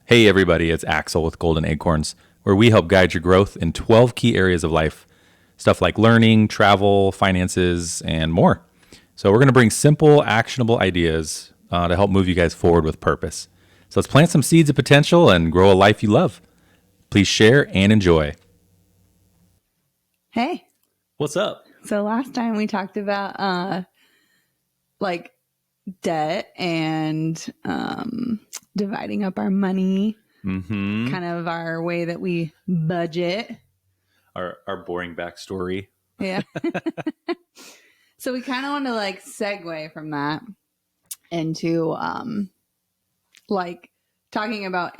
Hey everybody, it's Axel with Golden Acorns, where we help guide your growth in 12 key areas of life. Stuff like learning, travel, finances, and more. So we're going to bring simple, actionable ideas to help move you guys forward with purpose. So let's plant some seeds of potential and grow a life you love. Please share and enjoy. Hey, What's up? so last time we talked about like debt and dividing up our money, kind of our way that we budget. Our boring backstory. Yeah. So we kind of want to like segue from that into like talking about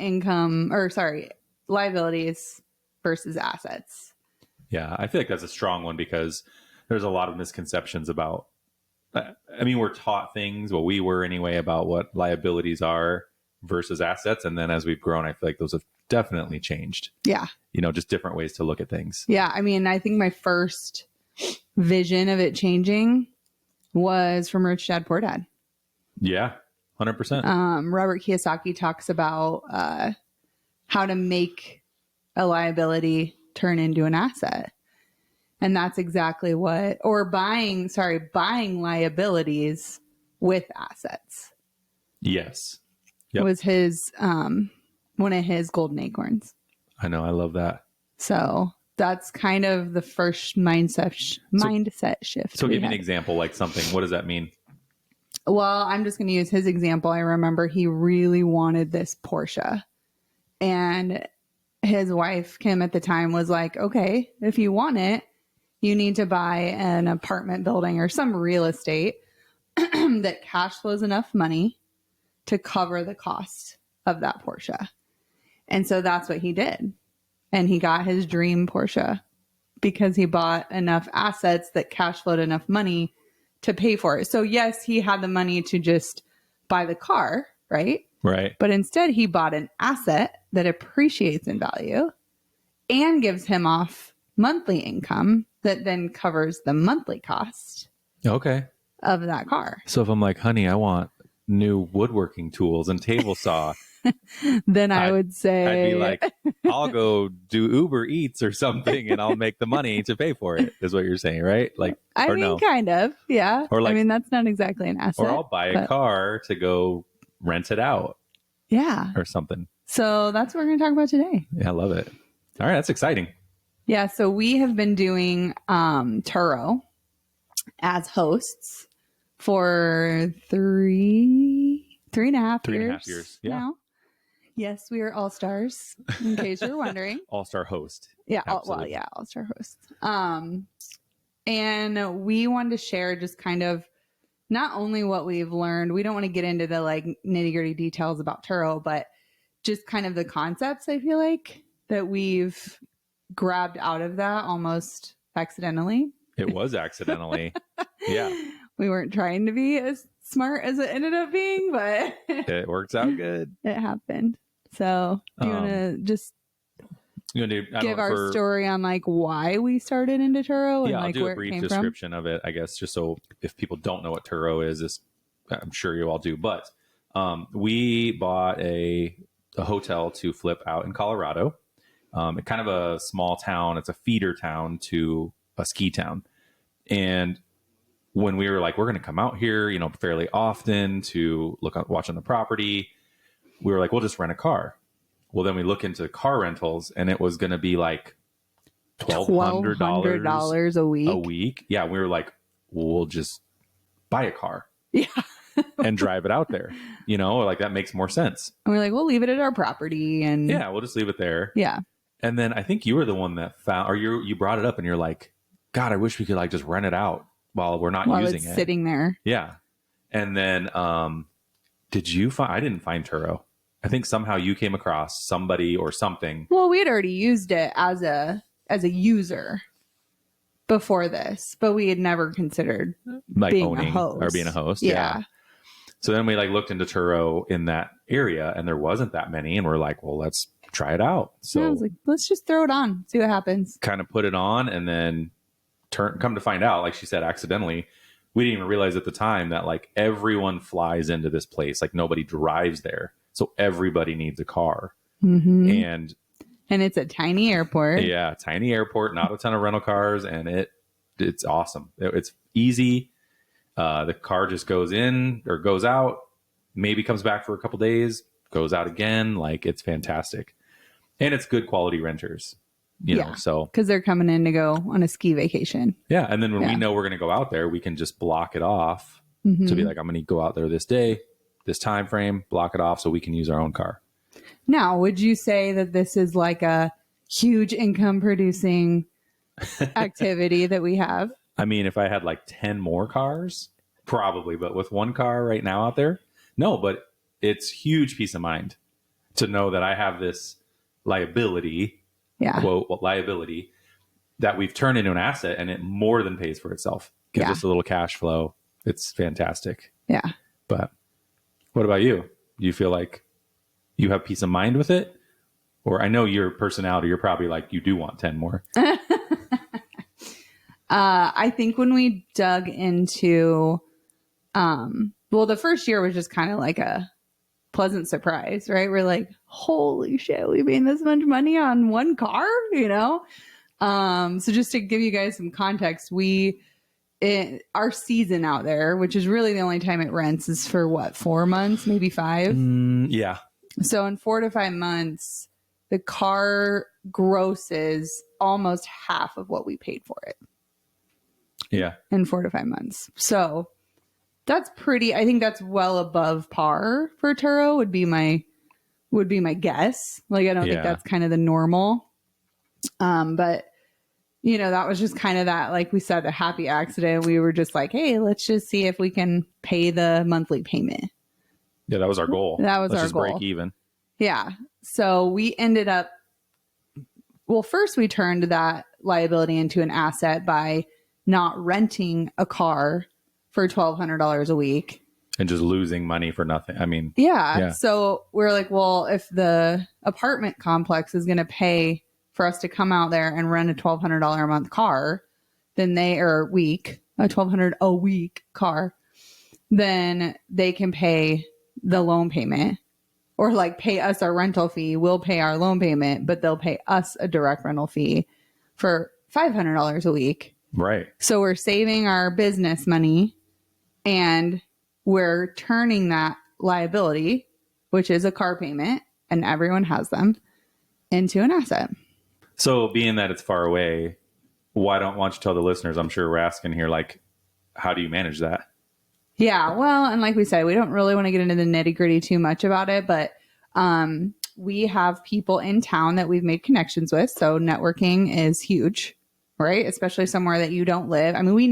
liabilities versus assets. Yeah, I feel like that's a strong one because there's a lot of misconceptions about. I mean, we're taught things, well, we were anyway, about what liabilities are versus assets. And then as we've grown, I feel like those have definitely changed. Yeah. You know, just different ways to look at things. Yeah. I mean, I think my first vision of it changing was from Rich Dad Poor Dad. Yeah, 100%. Robert Kiyosaki talks about how to make a liability turn into an asset. And that's exactly buying liabilities with assets. Yes. It was his, one of his golden acorns. I know. I love that. So that's kind of the first mindset shift. So give me an example, like something. What does that mean? Well, I'm just going to use his example. I remember he really wanted this Porsche, and his wife, Kim, at the time was like, okay, if you want it, you need to buy an apartment building or some real estate that cash flows enough money to cover the cost of that Porsche. And so that's what he did. And he got his dream Porsche because he bought enough assets that cash flowed enough money to pay for it. So yes, he had the money to just buy the car, right? Right. But instead he bought an asset that appreciates in value and gives him off monthly income that then covers the monthly cost Okay. of that car. So if I'm like, honey, I want new woodworking tools and table saw, then I would say, I'd be like, I'll go do Uber Eats or something and I'll make the money to pay for it, is what you're saying, right? Like, I mean, no? kind of, yeah. Or like, I mean, that's not exactly an asset. Or I'll buy a car to go rent it out. Yeah. Or something. So that's what we're going to talk about today. Yeah, I love it. All right, that's exciting. Yeah, so we have been doing Turo as hosts for three and a half years yeah. now. Yes, we are all-stars, in case you're wondering. All-star host. Yeah, all-star host. And we wanted to share just kind of not only what we've learned, we don't want to get into the like nitty-gritty details about Turo, but just kind of the concepts, I feel like, that we've grabbed out of that almost accidentally. It was accidentally. Yeah. We weren't trying to be as smart as it ended up being, but it works out good. It happened. So do you want to just give our story on like why we started into Turo and like I'll do where a brief it came description from? of it, I guess, just so if people don't know what Turo is, I'm sure you all do. But we bought a hotel to flip out in Colorado. Kind of a small town. It's a feeder town to a ski town. And when we were like, we're going to come out here, you know, fairly often to watch on the property, we were like, we'll just rent a car. Well, then we look into car rentals and it was going to be like $1,200 a week. A week. Yeah. We were like, well, we'll just buy a car. Yeah. And drive it out there. You know, like that makes more sense. And we're like, we'll leave it at our property. And yeah, we'll just leave it there. Yeah. And then I think you were the one that found, or you brought it up and you're like, God, I wish we could like just rent it out while we're not using it. Sitting there. Yeah. And then did you find, I didn't find Turo. I think somehow you came across somebody or something. Well, we had already used it as a user before this, but we had never considered like being owning a host. Or being a host. Yeah. So then we like looked into Turo in that area and there wasn't that many. And we're like, well, let's try it out. So I was like, let's just throw it on, see what happens. Kind of put it on and then come to find out, like she said, accidentally, we didn't even realize at the time that like everyone flies into this place. Like nobody drives there. So everybody needs a car. Mm-hmm. And it's a tiny airport. yeah, tiny airport, not a ton of rental cars. And it's awesome. It's easy. The car just goes in or goes out, maybe comes back for a couple days, goes out again. Like, it's fantastic. And it's good quality renters, you know, so. Because they're coming in to go on a ski vacation. Yeah. And then when we know we're going to go out there, we can just block it off to be like, I'm going to go out there this day, this time frame, block it off so we can use our own car. Now, would you say that this is like a huge income producing activity that we have? I mean, if I had like 10 more cars, probably, but with one car right now out there, no, but it's huge peace of mind to know that I have this liability, quote, liability that we've turned into an asset, and it more than pays for itself. Gives us a little cash flow. It's fantastic. Yeah. But what about you? Do you feel like you have peace of mind with it? Or I know your personality, you're probably like, you do want 10 more. I think when we dug into, well, the first year was just kind of like a pleasant surprise, right? We're like, holy shit, we made this much money on one car, you know? So just to give you guys some context, our season out there, which is really the only time it rents, is for what, 4 months, maybe 5? Yeah. So in 4 to 5 months, the car grosses almost half of what we paid for it. Yeah. In 4 to 5 months. So that's pretty, I think that's well above par for Turo would be my guess. Like, I don't think that's kind of the normal. But you know, that was just kind of that, like we said, a happy accident. We were just like, hey, let's just see if we can pay the monthly payment. Yeah, that was our goal. Let's just goal. Break even. Yeah. So we ended up, well, first we turned that liability into an asset by not renting a car for $1,200 a week. And just losing money for nothing. I mean, yeah. So we're like, well, if the apartment complex is going to pay for us to come out there and rent a $1,200 a month car, then a $1,200 a week car, then they can pay the loan payment, or like pay us our rental fee. We'll pay our loan payment, but they'll pay us a direct rental fee for $500 a week. Right. So we're saving our business money, and we're turning that liability, which is a car payment, and everyone has them, into an asset. So being that it's far away, why don't you tell the listeners? I'm sure we're asking here, like, how do you manage that? Yeah, well, and like we said, we don't really want to get into the nitty gritty too much about it, but we have people in town that we've made connections with. So networking is huge, right? Especially somewhere that you don't live. I mean, we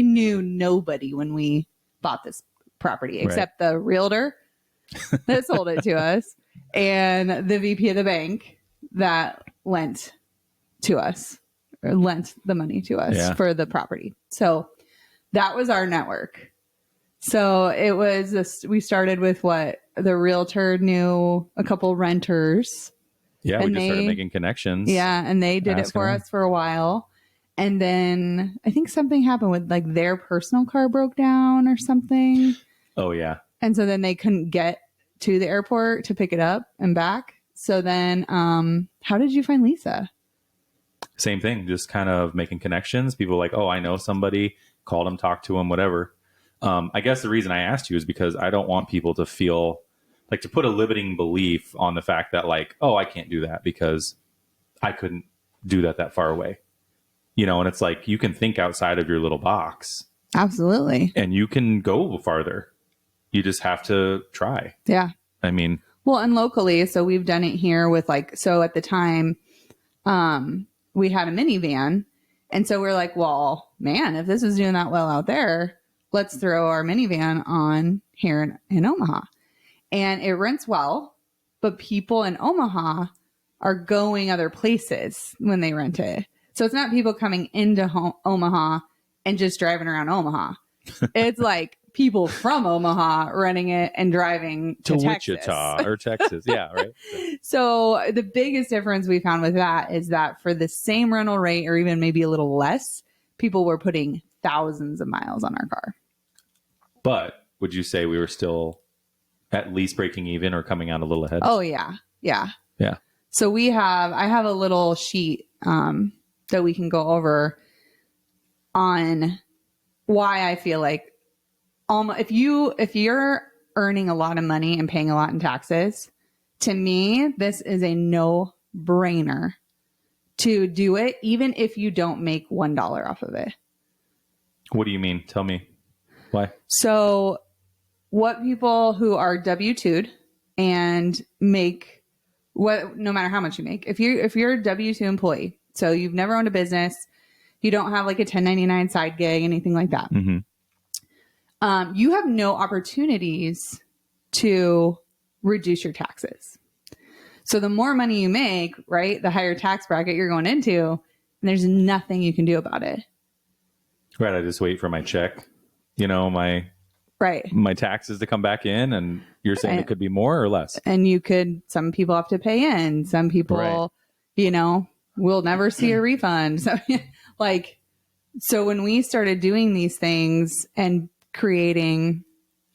knew nobody when we bought this property except the realtor that sold it to us and the VP of the bank that lent the money to us for the property. So that was our network. So it was we started with the realtor knew a couple renters. Yeah, we just started making connections. Yeah, and they did it for us for a while. And then I think something happened with like their personal car broke down or something. Oh, yeah. And so then they couldn't get to the airport to pick it up and back. So then how did you find Lisa? Same thing, just kind of making connections. People like, oh, I know somebody, called them, talked to them, whatever. I guess the reason I asked you is because I don't want people to feel like to put a limiting belief on the fact that like, oh, I can't do that because I couldn't do that far away. You know, and it's like you can think outside of your little box. Absolutely. And you can go farther. You just have to try. Yeah. I mean, well, and locally, so we've done it here with so at the time, we had a minivan. And so we're like, well, man, if this is doing that well out there, let's throw our minivan on here in Omaha. And it rents well, but people in Omaha are going other places when they rent it. So it's not people coming into Omaha and just driving around Omaha. It's like people from Omaha renting it and driving to Wichita or Texas. Yeah, right. So the biggest difference we found with that is that for the same rental rate, or even maybe a little less, people were putting thousands of miles on our car. But would you say we were still at least breaking even or coming out a little ahead? Oh yeah. Yeah. Yeah. So I have a little sheet that we can go over on why I feel like if you're earning a lot of money and paying a lot in taxes, to me, this is a no-brainer to do it, even if you don't make $1 off of it. What do you mean? Tell me why. So what people who are W-2'd and make no matter how much you make, if you're a W-2 employee, so you've never owned a business, you don't have like a 1099 side gig, anything like that. Mm-hmm. You have no opportunities to reduce your taxes. So the more money you make, right, the higher tax bracket you're going into, and there's nothing you can do about it. Right. I just wait for my check, my taxes to come back in, and you're saying it could be more or less. And some people have to pay in. Some people, will never see a refund. So so when we started doing these things and creating,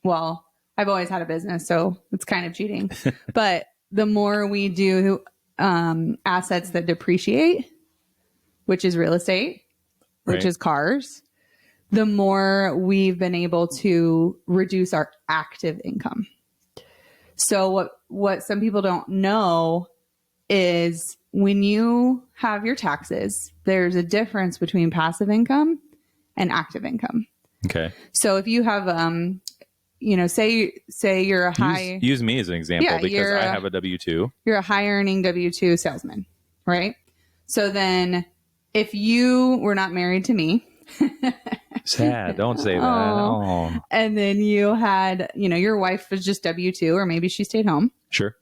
well, I've always had a business, so it's kind of cheating. But the more we do assets that depreciate, which is real estate, which is cars, the more we've been able to reduce our active income. So what some people don't know is when you have your taxes, there's a difference between passive income and active income. Okay. So if you have, say you're a high... Use me as an example because I have a W-2. You're a high earning W-2 salesman, right? So then if you were not married to me... Sad. Don't say that. Oh. And then you had, your wife was just W-2, or maybe she stayed home. Sure.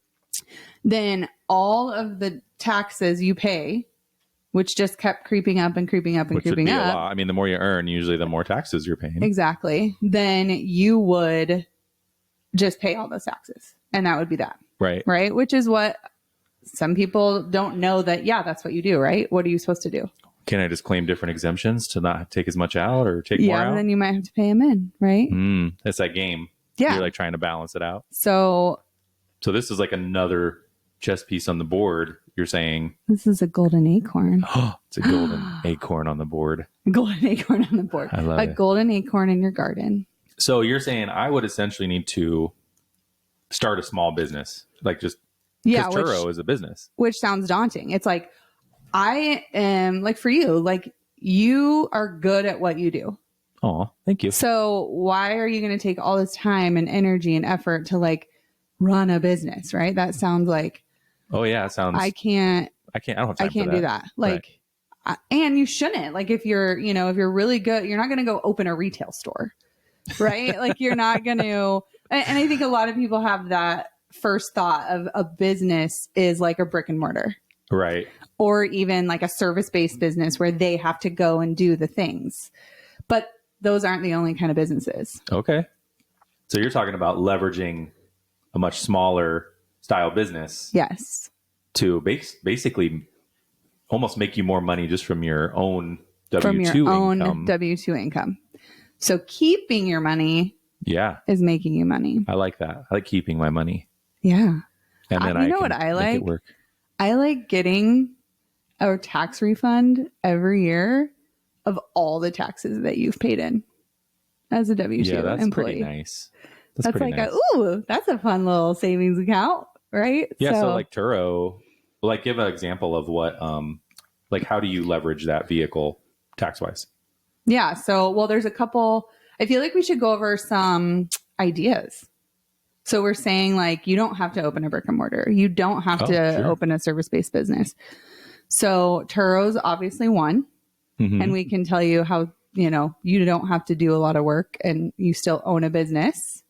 Then all of the taxes you pay, which just kept creeping up and creeping up and which creeping would be up. A lot. I mean, the more you earn, usually the more taxes you're paying. Exactly. Then you would just pay all those taxes. And that would be that. Right. Right. Which is what some people don't know that, that's what you do, right? What are you supposed to do? Can I just claim different exemptions to not take as much out or take more out? Yeah, then you might have to pay them in, right? That's that game. Yeah. You're like trying to balance it out. So this is like another chess piece on the board. You're saying this is a golden acorn. It's a golden acorn on the board. Golden acorn on the board. I love it. Golden acorn in your garden. So you're saying I would essentially need to start a small business, because Turo is a business. Which sounds daunting. It's like, I am like, for you, like you are good at what you do. Oh, thank you. So why are you going to take all this time and energy and effort to run a business? Right. That sounds like, oh yeah, it sounds, I can't do that. And you shouldn't, if you're, if you're really good, you're not going to go open a retail store, right? You're not going to, and I think a lot of people have that first thought of a business is like a brick and mortar. Right. Or even like a service-based business where they have to go and do the things. But those aren't the only kind of businesses. Okay. So you're talking about leveraging a much smaller style business. Yes. To basically almost make you more money just from your own W-2 income. W-2 income. So keeping your money is making you money. I like that. I like keeping my money. Yeah. And then you know what I like? I like getting a tax refund every year of all the taxes that you've paid in as a W-2 employee. Yeah, that's employee. pretty nice. That's pretty nice. That's a fun little savings account, right? Yeah, so like Turo, give an example of what, how do you leverage that vehicle tax-wise? Yeah, so, there's a couple, I feel like we should go over some ideas. So we're saying you don't have to open a brick and mortar. You don't have to open a service-based business. So Turo's obviously one. Mm-hmm. And we can tell you how, you don't have to do a lot of work and you still own a business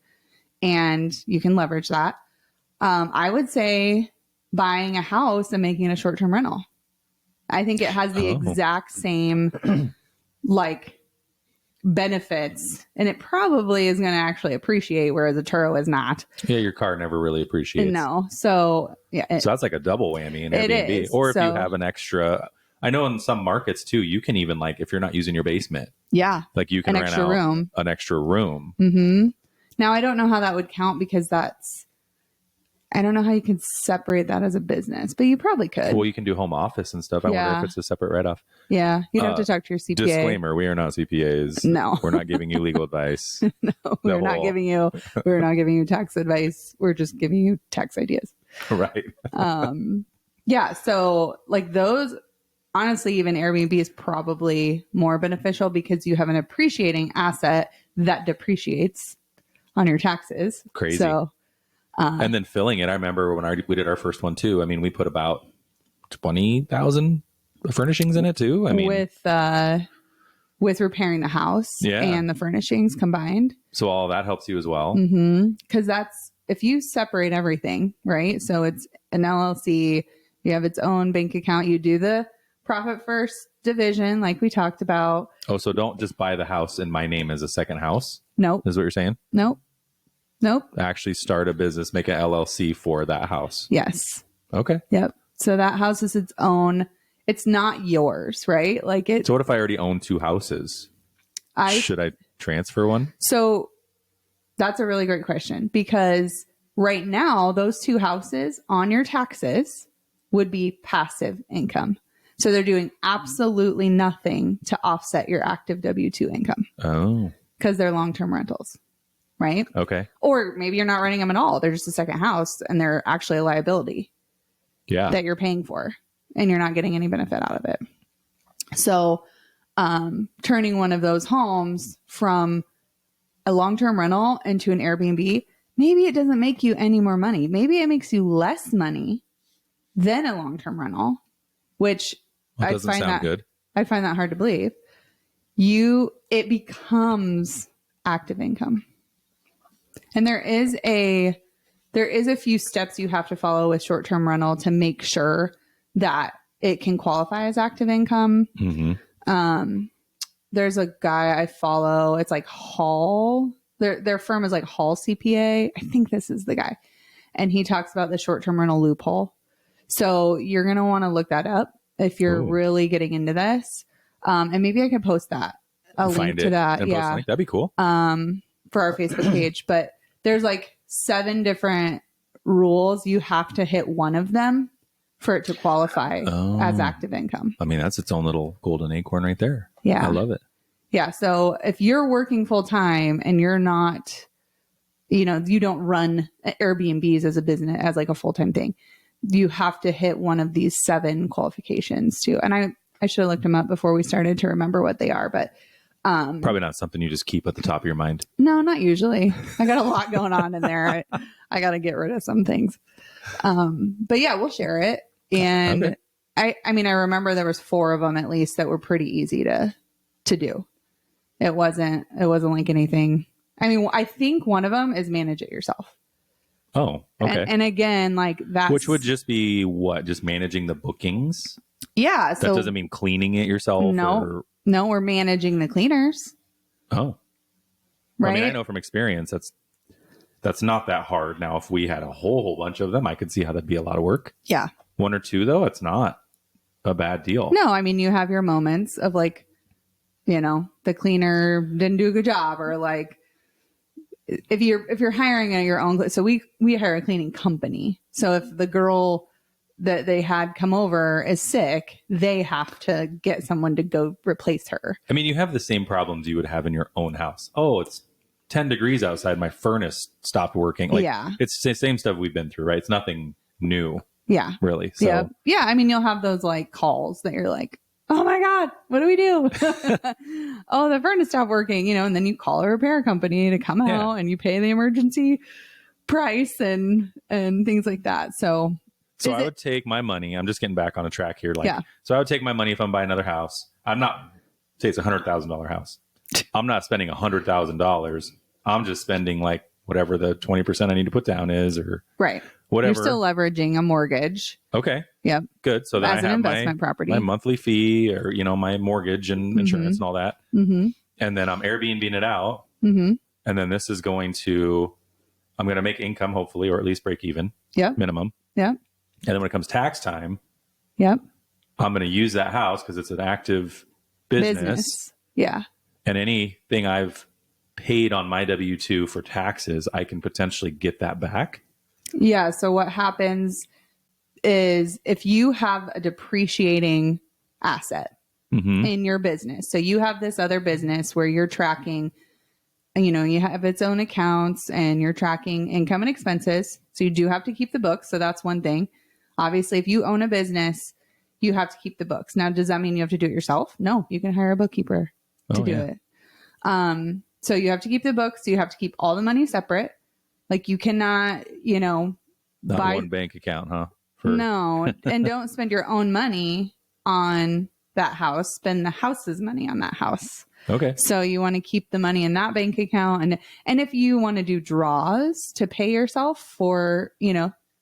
and you can leverage that. I would say buying a house and making it a short-term rental. I think it has the exact same benefits, and it probably is going to actually appreciate, whereas a Turo is not. Yeah, your car never really appreciates. No. So yeah. So that's like a double whammy in Airbnb. Or if you have an extra, I know in some markets too, you can even if you're not using your basement. Yeah. You can rent out an extra room. Mm-hmm. Now, I don't know how that would count because I don't know how you can separate that as a business, but you probably could. Well, you can do home office and stuff. I wonder if it's a separate write-off. Yeah. You'd have to talk to your CPA. Disclaimer, we are not CPAs. No. We're not giving you legal advice. No, we're not giving you tax advice. We're just giving you tax ideas. Right. Yeah. So like those, honestly, even Airbnb is probably more beneficial because you have an appreciating asset that depreciates on your taxes. Crazy. So, and then filling it. I remember when we did our first one too. I mean, we put about 20,000 furnishings in it too. I mean, with repairing the house and the furnishings combined. So all that helps you as well. Because that's, if you separate everything, right? So it's an LLC, you have its own bank account, you do the profit first division like we talked about. Oh, so don't just buy the house in my name as a second house? Nope. Is what you're saying? Nope. Actually start a business, make an LLC for that house. Yes. Okay. Yep. So that house is its own. It's not yours, right? Like it. So what if I already own two houses? Should I transfer one? So that's a really great question because right now those two houses on your taxes would be passive income. So they're doing absolutely nothing to offset your active W-2 income. Oh. Because they're long-term rentals, right? Okay. Or maybe you're not renting them at all. They're just a second house and they're actually a liability that you're paying for and you're not getting any benefit out of it. So turning one of those homes from a long-term rental into an Airbnb, maybe it doesn't make you any more money. Maybe it makes you less money than a long-term rental, which I find that good. I find that hard to believe. It becomes active income. And there is a few steps you have to follow with short-term rental to make sure that it can qualify as active income. Mm-hmm. There's a guy I follow. It's like Hall. Their firm is like Hall CPA. I think this is the guy. And he talks about the short-term rental loophole. So you're going to want to look that up if you're really getting into this. And maybe I could post that. Link to that. Yeah. That'd be cool. For our Facebook page. But there's like 7 different rules. You have to hit one of them for it to qualify as active income. I mean, that's its own little golden acorn right there. Yeah. I love it. Yeah. So if you're working full time and you're not, you don't run Airbnbs as a business, as like a full-time thing, you have to hit one of these 7 qualifications too. And I should have looked them up before we started to remember what they are, but probably not something you just keep at the top of your mind. No, not usually. I got a lot going on in there. I got to get rid of some things. But yeah, we'll share it. And I mean, I remember there was 4 of them at least that were pretty easy to do. It wasn't like anything. I mean, I think one of them is manage it yourself. Oh, okay. And again, like that, which would just be what? Just managing the bookings? Yeah. That doesn't mean cleaning it yourself? No, we're managing the cleaners. Oh. Right. I mean, I know from experience that's not that hard. Now, if we had a whole bunch of them, I could see how that'd be a lot of work. Yeah. 1 or 2, though, it's not a bad deal. No, I mean, you have your moments of like, the cleaner didn't do a good job, or like if you're hiring your own, so we hire a cleaning company. So if the girl that they had come over is sick, they have to get someone to go replace her. I mean, you have the same problems you would have in your own house. Oh, it's 10 degrees outside. My furnace stopped working. Like, it's the same stuff we've been through, right? It's nothing new. Yeah. Really. So. Yeah. I mean, you'll have those like calls that you're like, oh my God, what do we do? Oh, the furnace stopped working, and then you call a repair company to come out and you pay the emergency price and things like that. So I would take my money. I'm just getting back on a track here. So I would take my money if I'm buying another house. I'm not, say it's $100,000 house. I'm not spending $100,000. I'm just spending like whatever the 20% I need to put down is, or whatever. You're still leveraging a mortgage. Okay. Yep. Good. So then as I have an investment property, my monthly fee, or my mortgage and insurance and all that. Mm-hmm. And then I'm Airbnb-ing it out. Mm-hmm. And then this is I'm going to make income hopefully, or at least break even. Yep. Minimum. Yep. And then when it comes tax time, I'm going to use that house because it's an active business. Yeah. And anything I've paid on my W-2 for taxes, I can potentially get that back? Yeah. So what happens is if you have a depreciating asset in your business, so you have this other business where you're tracking, you have its own accounts and you're tracking income and expenses. So you do have to keep the books. So that's one thing. Obviously, if you own a business, you have to keep the books. Now, does that mean you have to do it yourself? No, you can hire a bookkeeper to do it. So you have to keep the books. You have to keep all the money separate. Like you cannot, Not buy one bank account, huh? no, and don't spend your own money on that house. Spend the house's money on that house. Okay. So you want to keep the money in that bank account. And if you want to do draws to pay yourself for,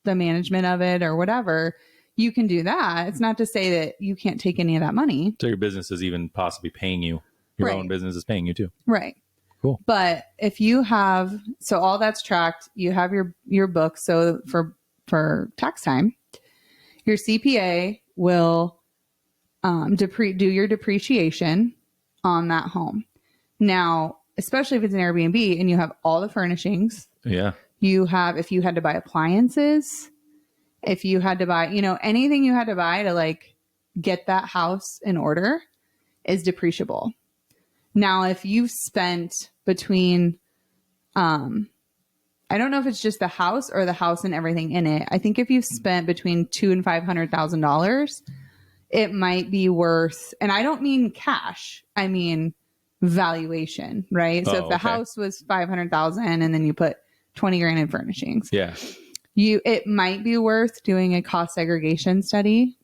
the management of it or whatever, you can do that. It's not to say that you can't take any of that money. So your business is even possibly paying you. Your own business is paying you too. Right. Cool. But if you have, so all that's tracked, you have your book. So for tax time, your CPA will do your depreciation on that home. Now, especially if it's an Airbnb and you have all the furnishings. Yeah. If you had to buy appliances, if you had to buy, anything you had to buy to like get that house in order is depreciable. Now, if you've spent between, I don't know if it's just the house or the house and everything in it. I think if you've spent between $200,000 and $500,000, it might be worth, and I don't mean cash, I mean valuation, right? So if the house was 500,000 and then you put 20 grand in furnishings, it might be worth doing a cost segregation study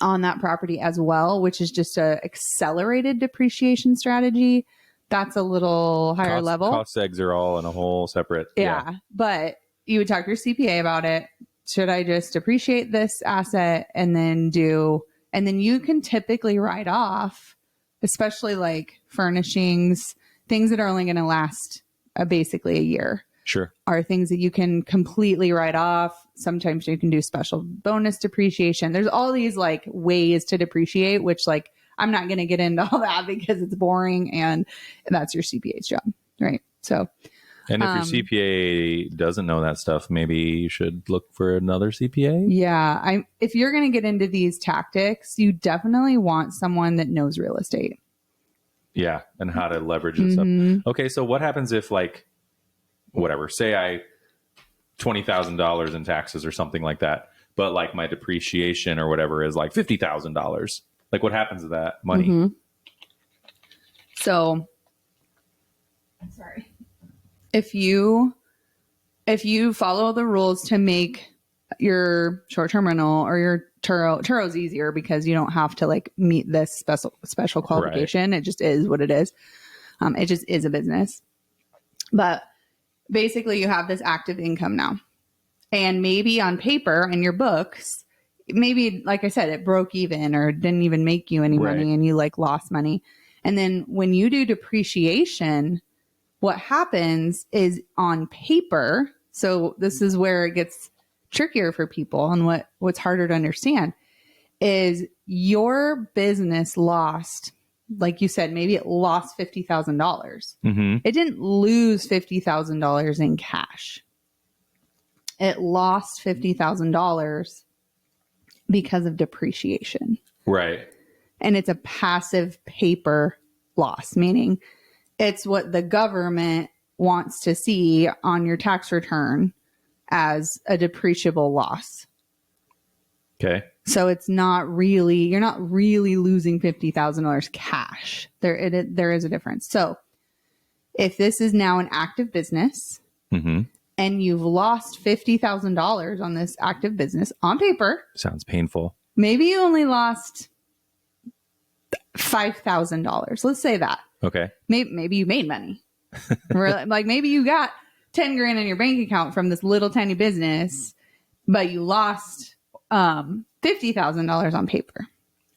on that property as well, which is just a accelerated depreciation strategy. That's a little higher level. Cost segs are all in a whole separate. Yeah. But you would talk to your CPA about it. Should I just depreciate this asset and then you can typically write off, especially like furnishings, things that are only going to last basically a year. Sure. Are things that you can completely write off. Sometimes you can do special bonus depreciation. There's all these like ways to depreciate, which like I'm not going to get into all that because it's boring and that's your CPA's job. Right. So, and if your CPA doesn't know that stuff, maybe you should look for another CPA. Yeah. If you're going to get into these tactics, you definitely want someone that knows real estate. Yeah. And how to leverage this stuff. Okay. So what happens if like, whatever, say I $20,000 in taxes or something like that, but like my depreciation or whatever is like $50,000. Like what happens to that money? So, sorry. If you follow the rules to make your short-term rental or your Turo's easier because you don't have to like meet this special qualification. Right. It just is what it is. It just is a business. But basically you have this active income now. And maybe on paper in your books, maybe, like I said, it broke even or didn't even make you any money and you like lost money. And then when you do depreciation, what happens is on paper. So this is where it gets trickier for people and what's harder to understand is your business lost, like you said, maybe it lost $50,000. It didn't lose $50,000 in cash. It lost $50,000 because of depreciation. Right. And it's a passive paper loss, meaning it's what the government wants to see on your tax return as a depreciable loss. Okay. So you're not really losing $50,000 cash. There is a difference. So if this is now an active business and you've lost $50,000 on this active business on paper. Sounds painful. Maybe you only lost $5,000. Let's say that. Okay. Maybe you made money. Like maybe you got 10 grand in your bank account from this little tiny business, but you lost $50,000 on paper.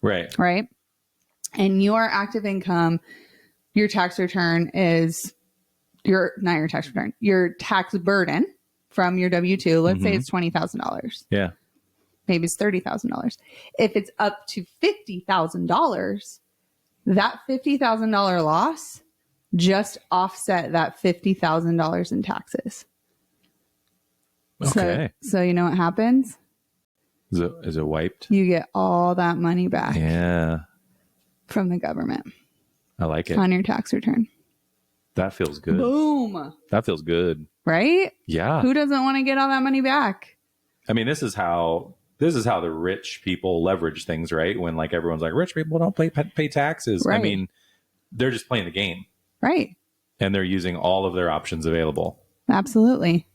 Right. Right. And your active income, your tax return is your tax burden from your W-2. Let's say it's $20,000. Yeah. Maybe it's $30,000. If it's up to $50,000, that $50,000 loss just offset that $50,000 in taxes. Okay. So you know what happens? Is it wiped? You get all that money back Yeah. from the government I like it. on your tax return. That feels good. Boom. That feels good. Right? Yeah. Who doesn't want to get all that money back? I mean, this is how the rich people leverage things, right? When like everyone's like, rich people don't pay taxes. Right. I mean, they're just playing the game Right. and they're using all of their options available. Absolutely.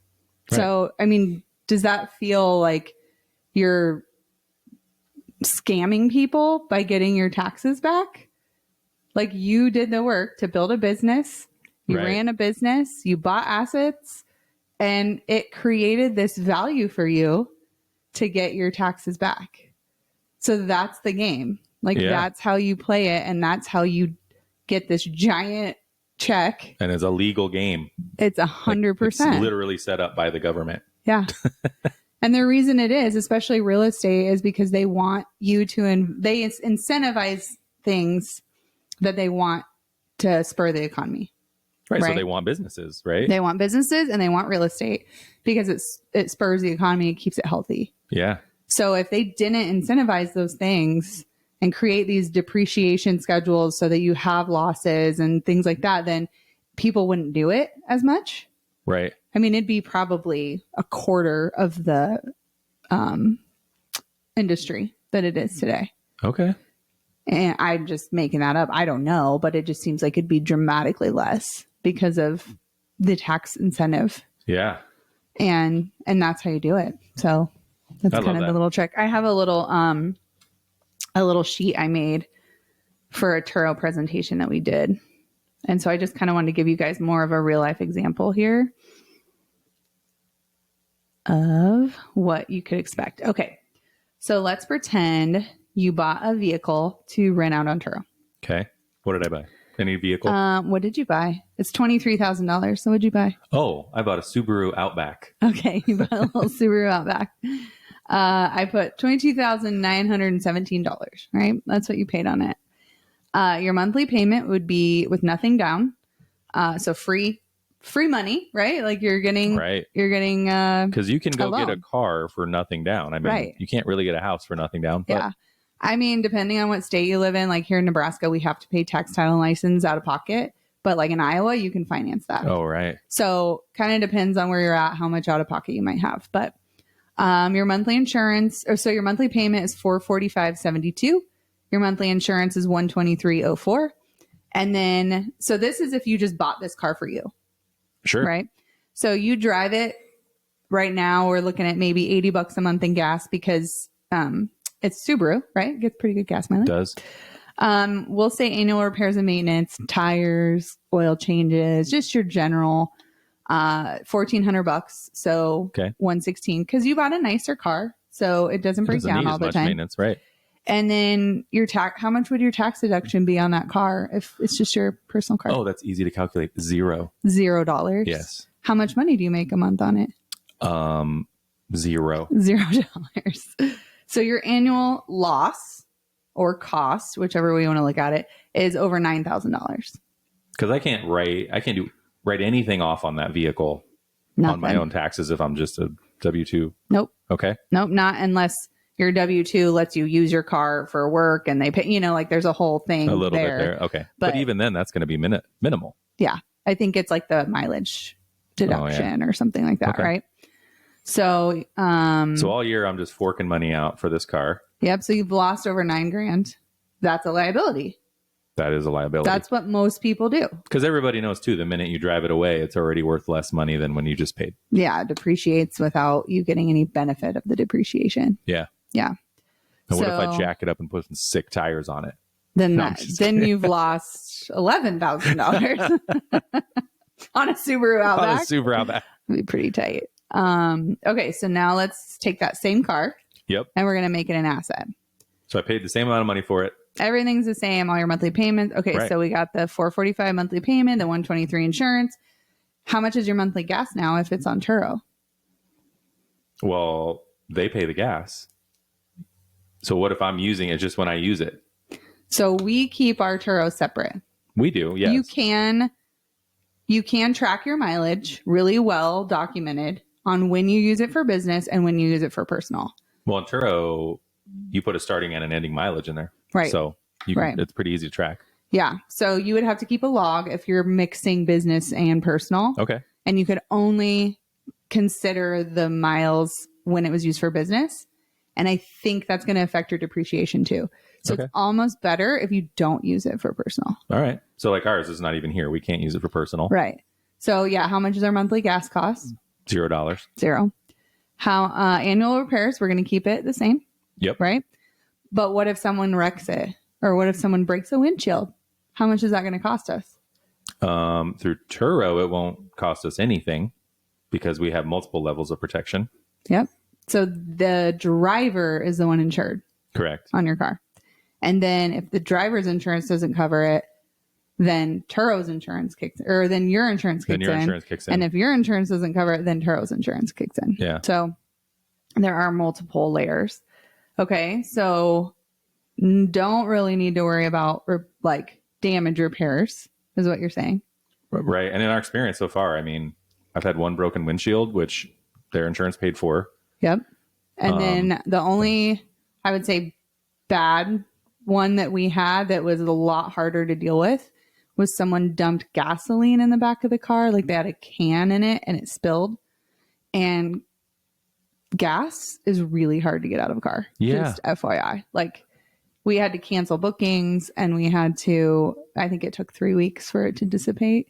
Right. So, I mean, does that feel like you're scamming people by getting your taxes back? Like you did the work to build a business, you Right. ran a business, you bought assets, and it created this value for you to get your taxes back. So that's the game. Like that's how you play it, and that's how you get this giant check. And it's a legal game. It's 100%. It's literally set up by the government. Yeah. And the reason it is, especially real estate, is because they want you to, they incentivize things that they want to spur the economy. Right. So they want businesses, right? They want businesses and they want real estate because it spurs the economy, it keeps it healthy. Yeah. So if they didn't incentivize those things and create these depreciation schedules so that you have losses and things like that, then people wouldn't do it as much. Right. I mean, it'd be probably a quarter of the industry that it is today. Okay. And I'm just making that up. I don't know, but it just seems like it'd be dramatically less because of the tax incentive. Yeah. And that's how you do it. So that's kind of the little trick. I have a little sheet I made for a Turo presentation that we did. And so I just kind of wanted to give you guys more of a real life example here of what you could expect. Okay. So let's pretend you bought a vehicle to rent out on Turo. Okay. What did I buy? Any vehicle? What did you buy? It's $23,000. So what'd you buy? Oh, I bought a Subaru Outback. Okay. You bought a little Subaru Outback. I put $22,917, right? That's what you paid on it. Your monthly payment would be with nothing down. So free money, right? Like you're getting, because you can go get a car for nothing down. I mean, you can't really get a house for nothing down. But. Yeah. I mean, depending on what state you live in, like here in Nebraska, we have to pay tax, title, and license out of pocket. But like in Iowa, you can finance that. Oh, right. So kind of depends on where you're at, how much out of pocket you might have. But your monthly insurance, or so your monthly payment is $445.72. Your monthly insurance is $123.04. And then, so this is if you just bought this car for you. Sure. Right. So you drive it right now. We're looking at maybe $80 a month in gas because it's Subaru, right? It gets pretty good gas mileage. It does. We'll say annual repairs and maintenance, tires, oil changes, just your general $1,400. So $116 because you bought a nicer car, so it doesn't break down all the time. Maintenance, right? And then your tax. How much would your tax deduction be on that car if it's just your personal car? Oh, that's easy to calculate. $0. $0. Yes. How much money do you make a month on it? $0. $0. So your annual loss or cost, whichever way you want to look at it, is over $9,000. Because I can't write anything off on that vehicle on my own taxes if I'm just a W-2. Nope. Okay. Nope. Not unless your W-2 lets you use your car for work and they pay, like there's a whole thing. A little bit there. Okay. But even then, that's going to be minimal. Yeah. I think it's like the mileage deduction or something like that, right? So, so all year I'm just forking money out for this car. Yep. So you've lost over $9,000. That's a liability. That is a liability. That's what most people do. Because everybody knows too, the minute you drive it away, it's already worth less money than when you just paid. Yeah. It depreciates without you getting any benefit of the depreciation. Yeah. Yeah. And what if I jack it up and put some sick tires on it? Then you've lost $11,000 on a Subaru Outback. On a Subaru Outback. It'd be pretty tight. Okay, so now let's take that same car. Yep. And we're going to make it an asset. So I paid the same amount of money for it. Everything's the same, all your monthly payments. Okay, so we got the $445 monthly payment, the $123 insurance. How much is your monthly gas now if it's on Turo? Well, they pay the gas. So what if I'm using it just when I use it? So we keep our Turo separate. We do, yes. You can You can track your mileage really well documented on when you use it for business and when you use it for personal. Well, in Turo, you put a starting and an ending mileage in there. Right. So it's pretty easy to track. Yeah. So you would have to keep a log if you're mixing business and personal. Okay. And you could only consider the miles when it was used for business. And I think that's going to affect your depreciation too. So it's almost better if you don't use it for personal. All right. So like ours is not even here. We can't use it for personal. Right. So yeah, how much is our monthly gas cost? $0. Zero. How annual repairs, we're going to keep it the same. Yep. Right. But what if someone wrecks it? Or what if someone breaks a windshield? How much is that going to cost us? Through Turo, it won't cost us anything because we have multiple levels of protection. Yep. So the driver is the one insured. Correct. On your car. And then if the driver's insurance doesn't cover it, then Turo's insurance kicks in, or then your insurance kicks in. Insurance kicks in. And if your insurance doesn't cover it, then Turo's insurance kicks in. Yeah. So there are multiple layers. Okay. So don't really need to worry about like damage repairs is what you're saying. Right. And in our experience so far, I mean, I've had one broken windshield, which their insurance paid for. Yep. And then the only, I would say, bad one that we had that was a lot harder to deal with was someone dumped gasoline in the back of the car. Like they had a can in it and it spilled. And gas is really hard to get out of a car. Yeah. Just FYI. Like we had to cancel bookings and we had to, I think it took 3 weeks for it to dissipate.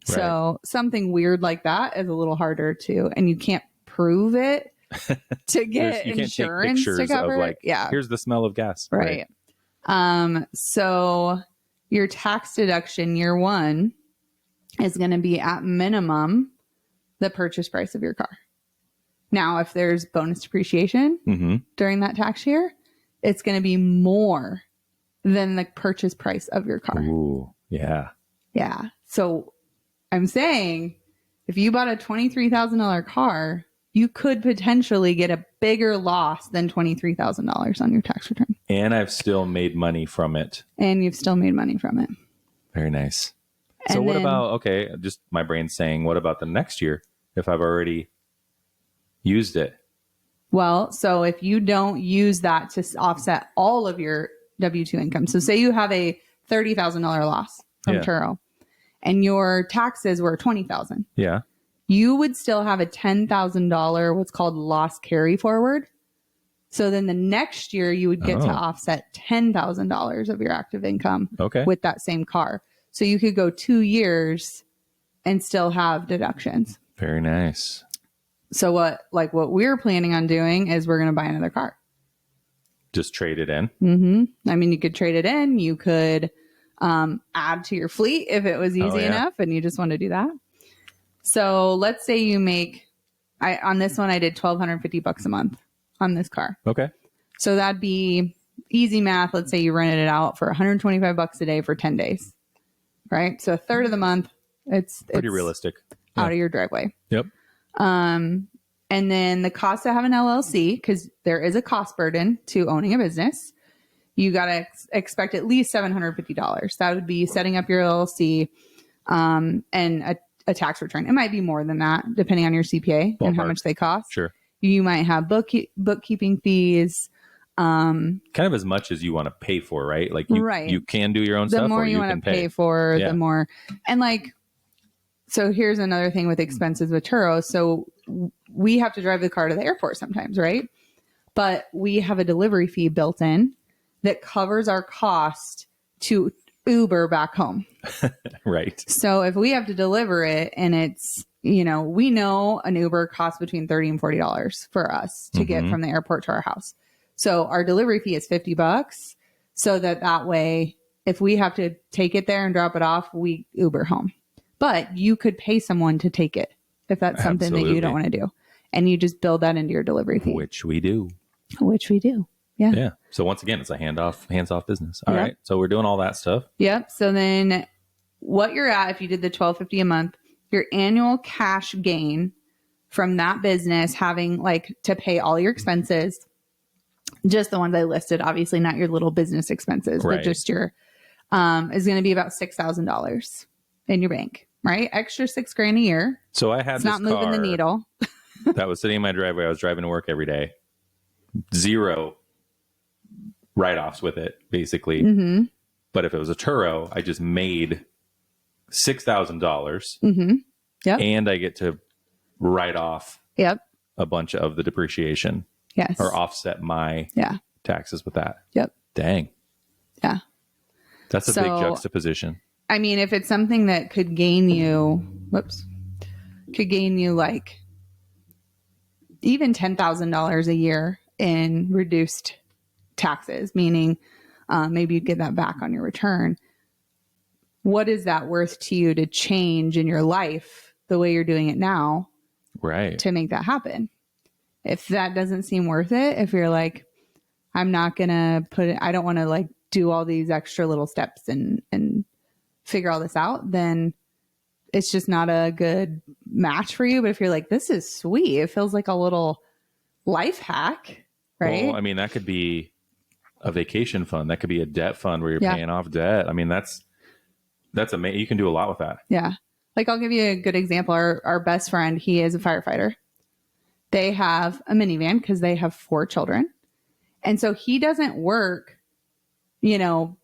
Right. So something weird like that is a little harder to, and you can't prove it to get insurance to cover of like, it. Yeah. Here's the smell of gas. Right. So your tax deduction year one is going to be at minimum the purchase price of your car. Now, if there's bonus depreciation during that tax year, it's going to be more than the purchase price of your car. Ooh, yeah. Yeah. So I'm saying if you bought a $23,000 car, you could potentially get a bigger loss than $23,000 on your tax return. And I've still made money from it. And you've still made money from it. Very nice. So what about, okay, just my brain's saying, what about the next year if I've already used it? Well, so if you don't use that to offset all of your W-2 income. So say you have a $30,000 loss from Turo and your taxes were $20,000. Yeah. You would still have a $10,000 what's called loss carry forward. So then the next year you would get to offset $10,000 of your active income with that same car. So you could go 2 years and still have deductions. Very nice. So what we're planning on doing is we're going to buy another car. Just trade it in. Mm-hmm. I mean, you could trade it in. You could add to your fleet if it was easy enough and you just want to do that. So let's say you make, on this one, I did $1,250 a month on this car. Okay. So that'd be easy math. Let's say you rented it out for $125 a day for 10 days, right? So a third of the month, it's pretty realistic out of your driveway. Yep. And then the cost to have an LLC, because there is a cost burden to owning a business. You got to expect at least $750. That would be setting up your LLC and a tax return. It might be more than that, depending on your CPA and how much they cost. Sure. You might have bookkeeping fees. Kind of as much as you want to pay for, right? Like you can do your own stuff. The more you want to pay for, the more. And so here's another thing with expenses with Turo. So we have to drive the car to the airport sometimes, right? But we have a delivery fee built in that covers our cost to Uber back home. Right. So if we have to deliver it and it's, we know an Uber costs between $30 and $40 for us to get from the airport to our house. So our delivery fee is $50 so that way, if we have to take it there and drop it off, we Uber home. But you could pay someone to take it if that's something that you don't want to do. And you just build that into your delivery fee. Which we do. Yeah. Yeah. So once again, it's a hands-off business. All right. So we're doing all that stuff. Yep. So then what you're at, if you did the $1,250 a month, your annual cash gain from that business having to pay all your expenses, just the ones I listed, obviously not your little business expenses, but just your, is going to be about $6,000 in your bank. right? Extra $6,000 a year. So I had It's this not moving the car needle. that was sitting in my driveway. I was driving to work every day. 0 write-offs with it, basically. Mm-hmm. But if it was a Turo, I just made $6,000 Mm-hmm. Yep. and I get to write off Yep. a bunch of the depreciation Yes. or offset my Yeah. taxes with that. Yep. Dang. Yeah. That's a big juxtaposition. I mean, if it's something that could gain you, like even $10,000 a year in reduced taxes, meaning maybe you get that back on your return. What is that worth to you to change in your life the way you're doing it now? Right. To make that happen. If that doesn't seem worth it, if you're like, I'm not going to I don't want to like do all these extra little steps and figure all this out, then it's just not a good match for you. But if you're like, this is sweet, it feels like a little life hack, right? Well, I mean, that could be a vacation fund. That could be a debt fund where you're paying off debt. I mean, that's amazing. You can do a lot with that. Yeah. Like I'll give you a good example. Our best friend, he is a firefighter. They have a minivan because they have 4 children. And so he doesn't work, 5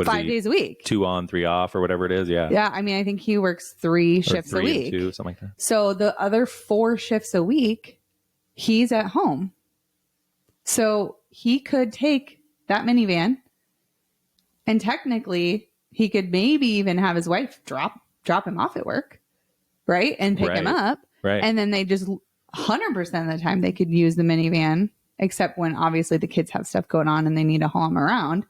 days a week. 2 on, 3 off or whatever it is. Yeah. Yeah. I mean, I think he works 3 shifts a week. 2, something like that. So the other 4 shifts a week, he's at home. So he could take that minivan and technically he could maybe even have his wife drop him off at work, right? And pick him up. Right. And then they just 100% of the time they could use the minivan, except when obviously the kids have stuff going on and they need to haul them around.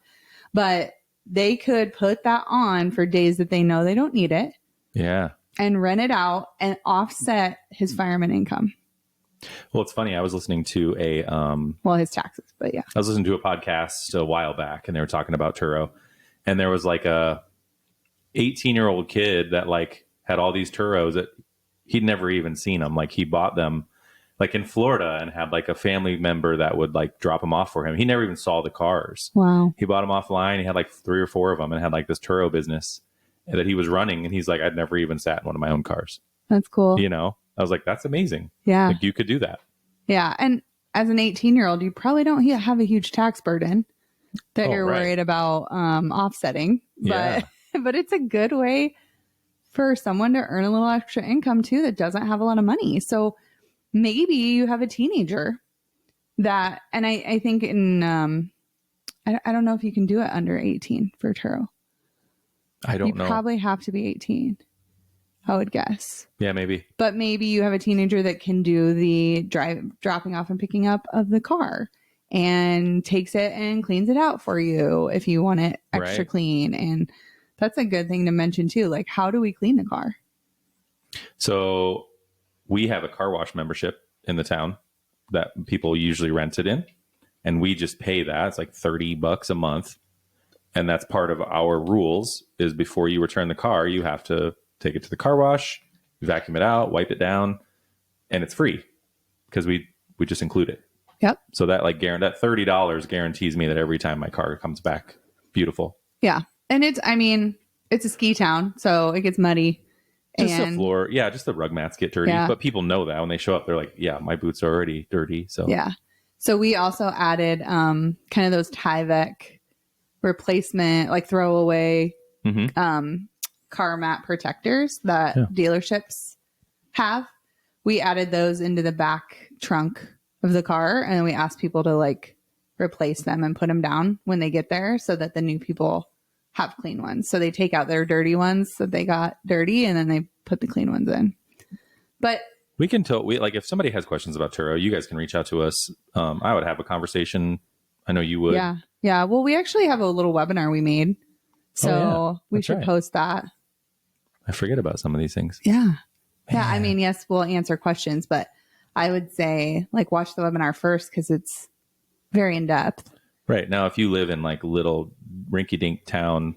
But they could put that on for days that they know they don't need it. Yeah. And rent it out and offset his fireman income. Well, it's funny. I was listening to his taxes, but yeah. I was listening to a podcast a while back and they were talking about Turo. And there was like a 18-year-old kid that like had all these Turos that he'd never even seen them. Like he bought them like in Florida and had like a family member that would like drop them off for him. He never even saw the cars. Wow. He bought them offline. He had like 3 or 4 of them and had like this Turo business that he was running. And he's like, I'd never even sat in one of my own cars. That's cool. I was like, that's amazing. Yeah. Like you could do that. Yeah. And as an 18-year-old, you probably don't have a huge tax burden that you're worried about offsetting. But but it's a good way for someone to earn a little extra income too that doesn't have a lot of money. So maybe you have a teenager that, and I think in, I don't know if you can do it under 18 for Turo. I don't know. You probably have to be 18, I would guess. Yeah, maybe. But maybe you have a teenager that can do the dropping off and picking up of the car and takes it and cleans it out for you if you want it extra clean. And that's a good thing to mention too. Like, how do we clean the car? So we have a car wash membership in the town that people usually rent it in. And we just pay that. It's like $30 a month. And that's part of our rules is before you return the car, you have to take it to the car wash, vacuum it out, wipe it down, and it's free because we just include it. Yep. So that that $30 guarantees me that every time my car comes back, beautiful. Yeah. And it's a ski town, so it gets muddy. Just the floor. Yeah. Just the rug mats get dirty, but people know that when they show up, they're like, yeah, my boots are already dirty. So yeah. So we also added kind of those Tyvek replacement, like throwaway car mat protectors that dealerships have. We added those into the back trunk of the car, and we asked people to like replace them and put them down when they get there so that the new people have clean ones. So they take out their dirty ones that they got dirty and then they put the clean ones in. But we can tell if somebody has questions about Turo, you guys can reach out to us. I would have a conversation. I know you would. Yeah. Yeah. Well, we actually have a little webinar we made. So we should post that. I forget about some of these things. Yeah. Man. Yeah. I mean, yes, we'll answer questions, but I would say watch the webinar first because it's very in depth. Right. Now, if you live in little rinky-dink town,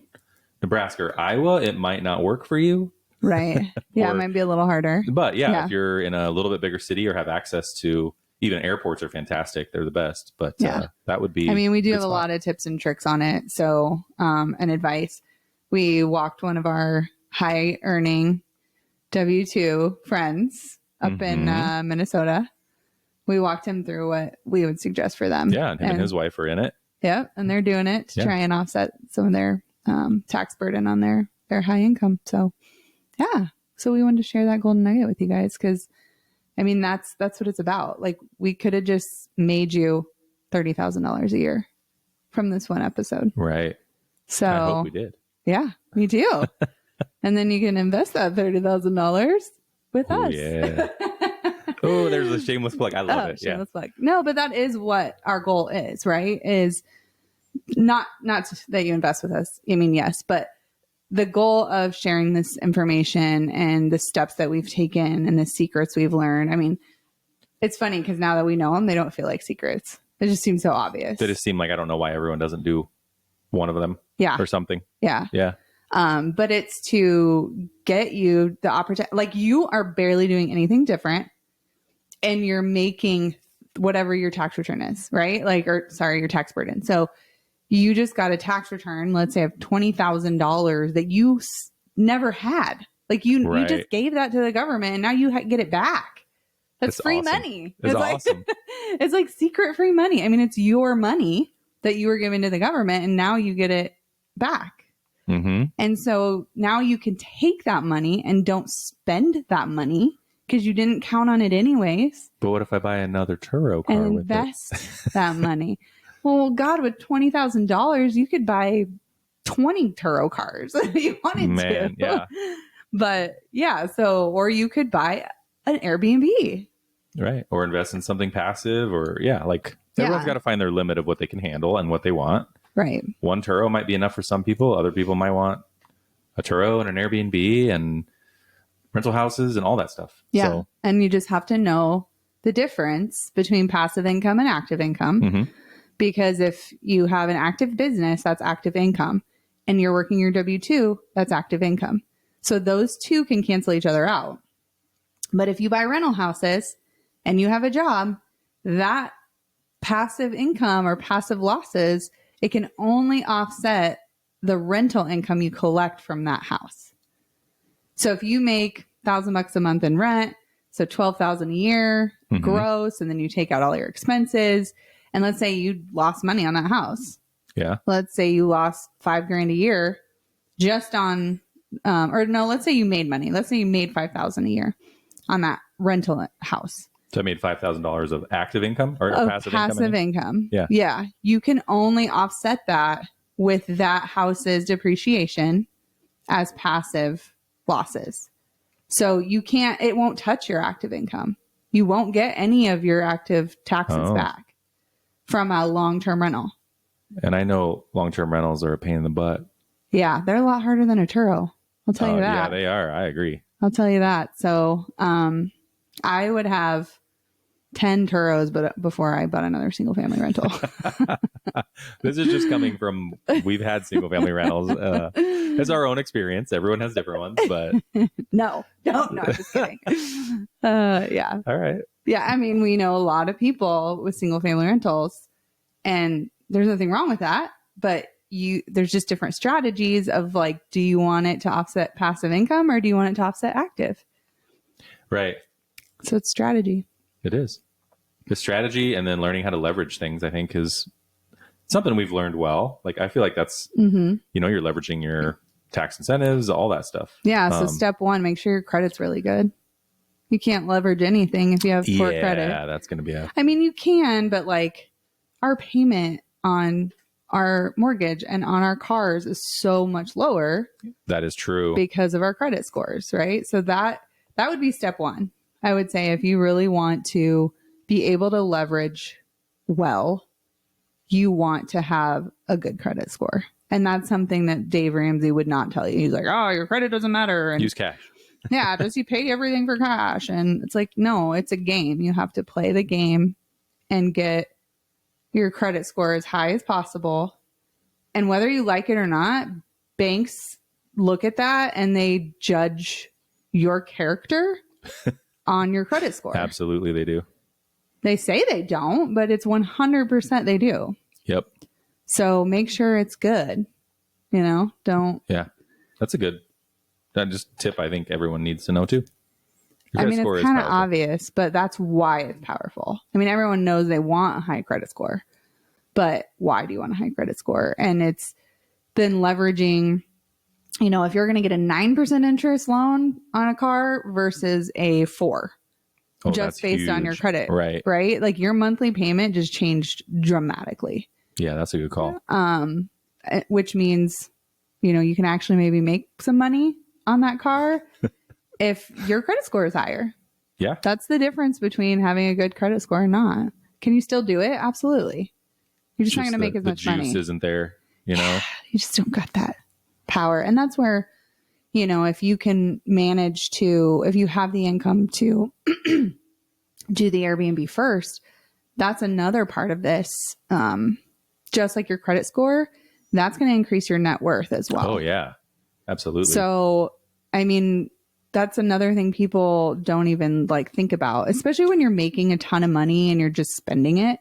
Nebraska or Iowa, it might not work for you. Right. Yeah. It might be a little harder. But if you're in a little bit bigger city or have access to even airports are fantastic. They're the best. But that would be. I mean, we do have a lot of tips and tricks on it. So and advice. We walked one of our high earning W-2 friends up in Minnesota. We walked him through what we would suggest for them. Yeah. And him and his wife are in it. Yeah. And they're doing it to try and offset some of their tax burden on their high income. So, yeah. So we wanted to share that golden nugget with you guys because, I mean, that's what it's about. Like, we could have just made you $30,000 a year from this one episode. Right. So I hope we did. Yeah, me too. And then you can invest that $30,000 with us. Yeah. Oh, there's a shameless plug. I love it. Shameless plug. No, but that is what our goal is, right? Is not that you invest with us. I mean, yes, but the goal of sharing this information and the steps that we've taken and the secrets we've learned. I mean, it's funny because now that we know them, they don't feel like secrets. It just seems so obvious. They just seem like I don't know why everyone doesn't do one of them. Yeah. Or something. Yeah. Yeah. But it's to get you the opportunity. Like, you are barely doing anything different and you're making whatever your tax return is, right? Like, or sorry, your tax burden. So you just got a tax return, let's say of $20,000 that you never had. Like, you just gave that to the government and now you get it back. That's free awesome. Money. It's awesome. It's like secret free money. I mean, it's your money that you were giving to the government and now you get it back. Mm-hmm. And so now you can take that money and don't spend that money because you didn't count on it anyways. But what if I buy another Turo car and invest that money? Well, God, with $20,000, you could buy 20 Turo cars if you wanted to. Yeah. But yeah, so, or you could buy an Airbnb. Right. Or invest in something passive everyone's got to find their limit of what they can handle and what they want. Right. One Turo might be enough for some people. Other people might want a Turo and an Airbnb and rental houses and all that stuff. Yeah. So, and you just have to know the difference between passive income and active income. Because if you have an active business, that's active income. And you're working your W-2, that's active income. So those two can cancel each other out. But if you buy rental houses and you have a job, that passive income or passive losses, it can only offset the rental income you collect from that house. So if you make $1,000 a month in rent, so $12,000 a year gross, and then you take out all your expenses, and let's say you lost money on that house. Yeah. Let's say you lost $5,000 a year just on, let's say you made money. Let's say you made $5,000 a year on that rental house. So I made $5,000 of active income or passive income. Yeah. Yeah. You can only offset that with that house's depreciation as passive losses. So it won't touch your active income. You won't get any of your active taxes back from a long-term rental. And I know long-term rentals are a pain in the butt. Yeah. They're a lot harder than a Turo. I'll tell you that. Yeah, they are. I agree. I'll tell you that. So, I would have 10 Turos, but before I bought another single family rental. This is just coming from, we've had single family rentals. It's our own experience. Everyone has different ones, but no, just kidding. Yeah. All right. Yeah. I mean, we know a lot of people with single family rentals and there's nothing wrong with that, but there's just different strategies of like, do you want it to offset passive income or do you want it to offset active? Right. So it's strategy. It is. The strategy and then learning how to leverage things, I think, is something we've learned well. Like, I feel like that's, you're leveraging your tax incentives, all that stuff. Yeah. So step one, make sure your credit's really good. You can't leverage anything if you have poor credit. Yeah, that's going to be I mean, you can, but like our payment on our mortgage and on our cars is so much lower. That is true. Because of our credit scores, right? So that would be step one. I would say if you really want to be able to leverage well, you want to have a good credit score. And that's something that Dave Ramsey would not tell you. He's like, oh, your credit doesn't matter. And use cash. Yeah, just you pay everything for cash. And it's like, no, it's a game. You have to play the game and get your credit score as high as possible. And whether you like it or not, banks look at that and they judge your character on your credit score. Absolutely, they do. They say they don't, but it's 100% they do. Yep. So make sure it's good. Don't. Yeah, that's a good that just tip I think everyone needs to know too. Your I credit mean, score it's is kind of powerful. obvious, but that's why it's powerful. I mean, everyone knows they want a high credit score, but why do you want a high credit score? And it's then leveraging, you know, if you're going to get a 9% interest loan on a car versus a 4, just based on your credit, right? Like your monthly payment just changed dramatically. Yeah, that's a good call. Which means, you know, you can actually maybe make some money on that car if your credit score is higher. Yeah. That's the difference between having a good credit score and not. Can you still do it? Absolutely. You're just not going to make as much money. The juice isn't there, you know? You just don't got that power. And that's where, you know, if you can manage to, if you have the income to do the Airbnb first, that's another part of this. Just like your credit score, that's going to increase your net worth as well. Oh, yeah. Absolutely. So, I mean, that's another thing people don't even like think about, especially when you're making a ton of money and you're just spending it.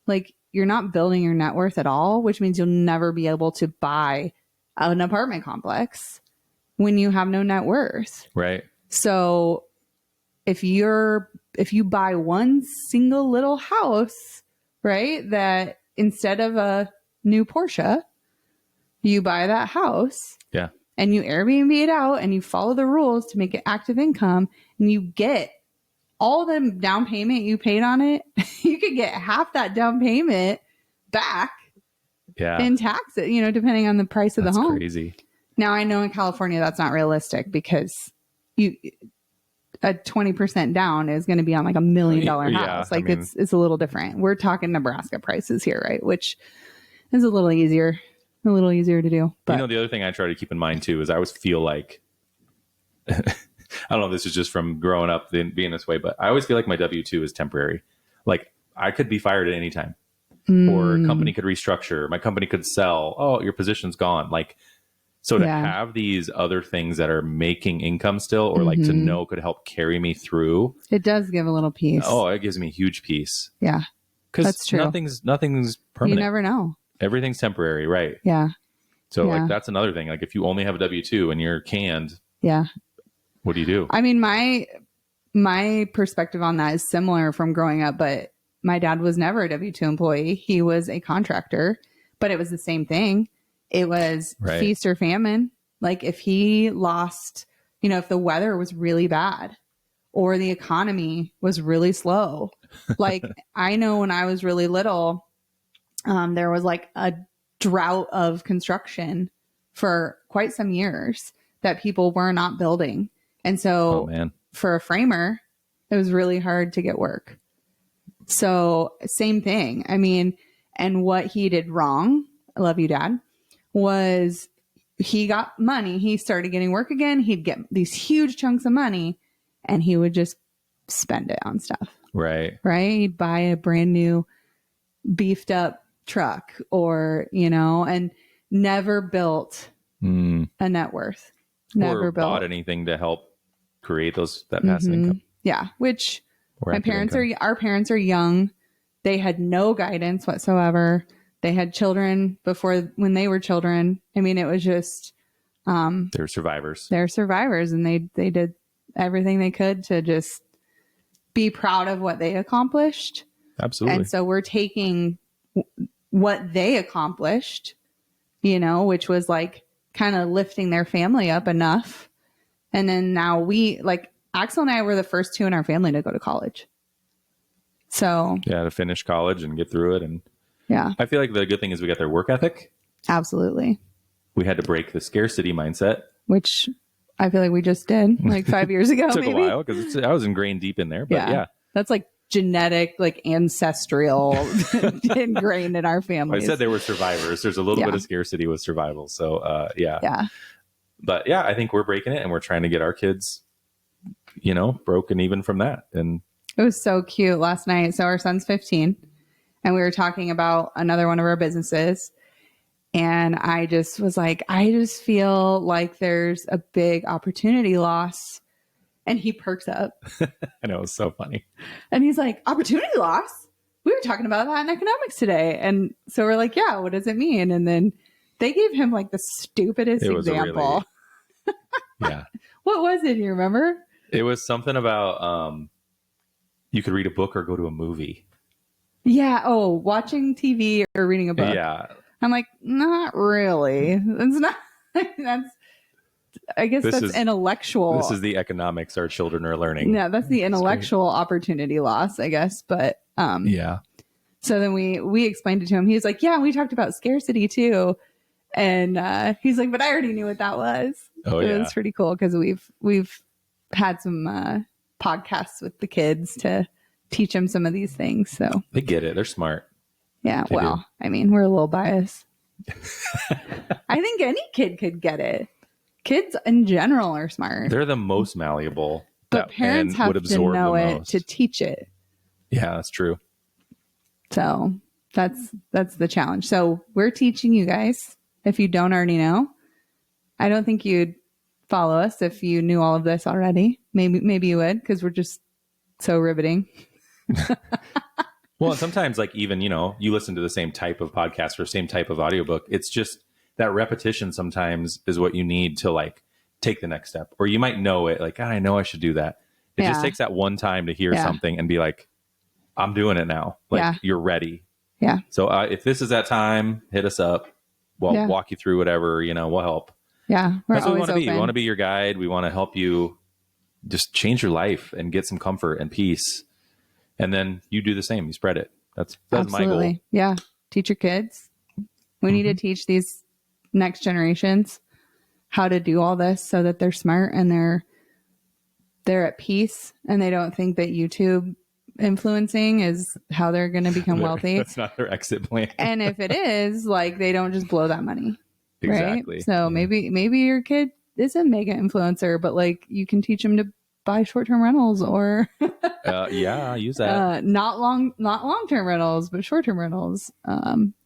Like you're not building your net worth at all, which means you'll never be able to buy an apartment complex when you have no net worth. Right. So if you buy one single little house, right, that instead of a new Porsche, you buy that house. Yeah. And you Airbnb it out and you follow the rules to make it active income and you get all the down payment you paid on it. You could get half that down payment back in taxes, you know, depending on the price of the home. That's crazy. Now, I know in California that's not realistic because a 20% down is going to be on like $1 million house. Like I mean, it's a little different. We're talking Nebraska prices here, right? Which is a little easier to do. But you know, the other thing I try to keep in mind too is I always feel like I don't know if this is just from growing up being this way, but I always feel like my W-2 is temporary. Like I could be fired at any time, or a company could restructure. My company could sell. Oh, your position's gone. Like, so to have these other things that are making income still, or like to know could help carry me through. It does give a little peace. Oh, it gives me a huge peace. Yeah, because nothing's permanent. You never know. Everything's temporary, right? Yeah. So like that's another thing. Like if you only have a W-2 and you're canned, what do you do? I mean, my perspective on that is similar from growing up, but my dad was never a W-2 employee. He was a contractor, but it was the same thing. It was feast or famine. Like if he lost, you know, if the weather was really bad or the economy was really slow, like I know when I was really little, there was like a drought of construction for quite some years that people were not building. And so for a framer, it was really hard to get work. So same thing. I mean, and what he did wrong, I love you, Dad, was he got money. He started getting work again. He'd get these huge chunks of money and he would just spend it on stuff. Right. He'd buy a brand new beefed up truck or, you know, and never built a net worth. Never bought anything to help create that passive income. Yeah. Which our parents are young. They had no guidance whatsoever. They had children when they were children. I mean, it was just, they're survivors. They're survivors and they did everything they could to just be proud of what they accomplished. Absolutely. And so we're taking what they accomplished, you know, which was like kind of lifting their family up enough. And then now Axel and I were the first two in our family to go to college. So to finish college and get through it. And I feel like the good thing is we got their work ethic. Absolutely. We had to break the scarcity mindset, which I feel like we just did like 5 years ago. Took a while because I was ingrained deep in there, but that's like genetic, like ancestral ingrained in our family. I said they were survivors. There's a little bit of scarcity with survival. So but I think we're breaking it and we're trying to get our kids, you know, broken even from that. And it was so cute last night. So our son's 15 and we were talking about another one of our businesses. And I just was like, I just feel like there's a big opportunity loss. And he perks up. I know, it was so funny. And he's like, opportunity loss? We were talking about that in economics today. And so we're like, yeah, what does it mean? And then they gave him like the stupidest example. Yeah. What was it? You remember? It was something about you could read a book or go to a movie. Yeah. Oh, watching TV or reading a book. Yeah. I'm like, not really. That's not. That's. I guess that's intellectual. This is the economics our children are learning. Yeah, that's the intellectual opportunity loss, I guess. But yeah. So then we explained it to him. He was like, "Yeah, we talked about scarcity too," and he's like, "But I already knew what that was." Oh, It yeah. was pretty cool because we've had some podcasts with the kids to teach them some of these things. So they get it. They're smart. Yeah. They Well, do. I mean, we're a little biased. I think any kid could get it. Kids in general are smart. They're the most malleable. But parents have to know it to teach it. Yeah, that's true. So that's the challenge. So we're teaching you guys. If you don't already know, I don't think you'd follow us if you knew all of this already. Maybe you would, because we're just so riveting. Well, sometimes like even, you listen to the same type of podcast or same type of audiobook. It's just that repetition sometimes is what you need to like take the next step. Or you might know it like, I know I should do that. It just takes that one time to hear something and be like, I'm doing it now. Like you're ready. Yeah. So if this is that time, hit us up. We'll walk you through whatever, we'll help. Yeah. That's what we want to be. We want to be your guide. We want to help you just change your life and get some comfort and peace. And then you do the same. You spread it. That's my goal. Yeah. Teach your kids. We need to teach these next generations how to do all this so that they're smart and they're at peace and they don't think that YouTube influencing is how they're going to become wealthy. That's not their exit plan. And if it is, like, they don't just blow that money. Exactly. Right? So maybe your kid is a mega influencer, but like you can teach them to buy short-term rentals or use that. Not long-term rentals, but short-term rentals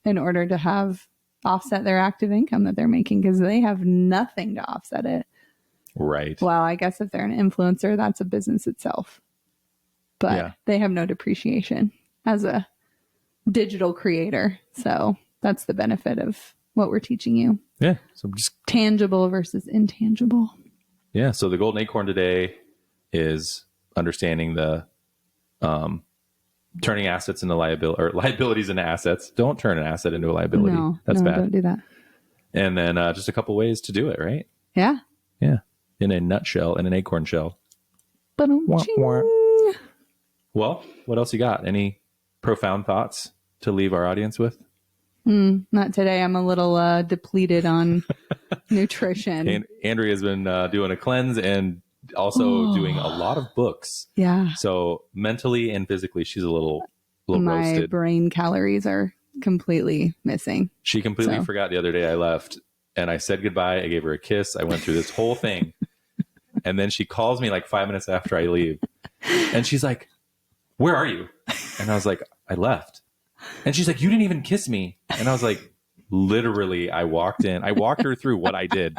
in order to have offset their active income that they're making, because they have nothing to offset it. Right. Well, I guess if they're an influencer, that's a business itself. But they have no depreciation as a digital creator. So that's the benefit of what we're teaching you. Yeah. So just tangible versus intangible. Yeah. So the golden acorn today is understanding the turning assets into liabilities into assets. Don't turn an asset into a liability. That's bad. Don't do that. And then just a couple ways to do it, right? Yeah. Yeah. In a nutshell, in an acorn shell. Wah. Well, what else you got? Any profound thoughts to leave our audience with? Not today. I'm a little depleted on nutrition. And Andrea's been doing a cleanse and also doing a lot of books. Yeah. So mentally and physically, she's a little roasted. My brain calories are completely missing. She completely forgot the other day I left and I said goodbye. I gave her a kiss. I went through this whole thing. And then she calls me like 5 minutes after I leave. And she's like, where are you? And I was like, I left. And she's like, you didn't even kiss me. And I was like, literally, I walked her through what I did.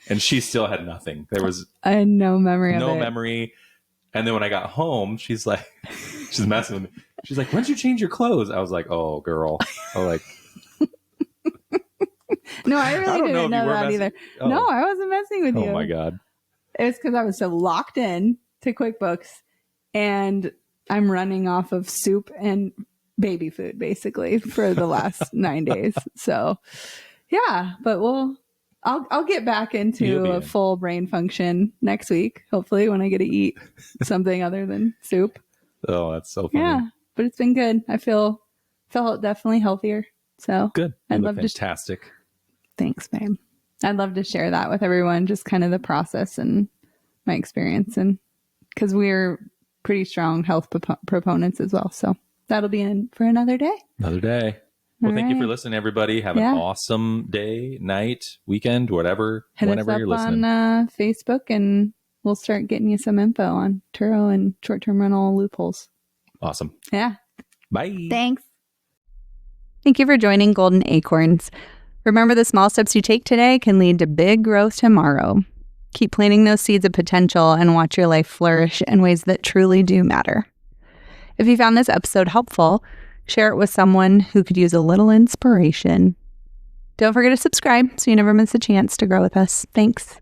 And she still had nothing. There was I had no memory of it. No memory. And then when I got home, she's like, she's messing with me. She's like, when did you change your clothes? I was like, oh, girl. I was like, no, I really didn't know that either. Oh. No, I wasn't messing with you. Oh my God. It was because I was so locked in to QuickBooks and I'm running off of soup and baby food basically for the last 9 days. So yeah, but I'll get back into a full brain function next week, hopefully, when I get to eat something other than soup. Oh, that's so funny. Yeah, but it's been good. I felt definitely healthier. So good. I'd love fantastic. Thanks, babe. I'd love to share that with everyone, just kind of the process and my experience, and because we're pretty strong health proponents as well. So that'll be in for another day. Another day. Well, thank you for listening, everybody. Have an awesome day, night, weekend, whatever, whenever you're listening. Hit us up on Facebook, and we'll start getting you some info on Turo and short-term rental loopholes. Awesome. Yeah. Bye. Thanks. Thank you for joining Golden Acorns. Remember, the small steps you take today can lead to big growth tomorrow. Keep planting those seeds of potential and watch your life flourish in ways that truly do matter. If you found this episode helpful, share it with someone who could use a little inspiration. Don't forget to subscribe so you never miss a chance to grow with us. Thanks.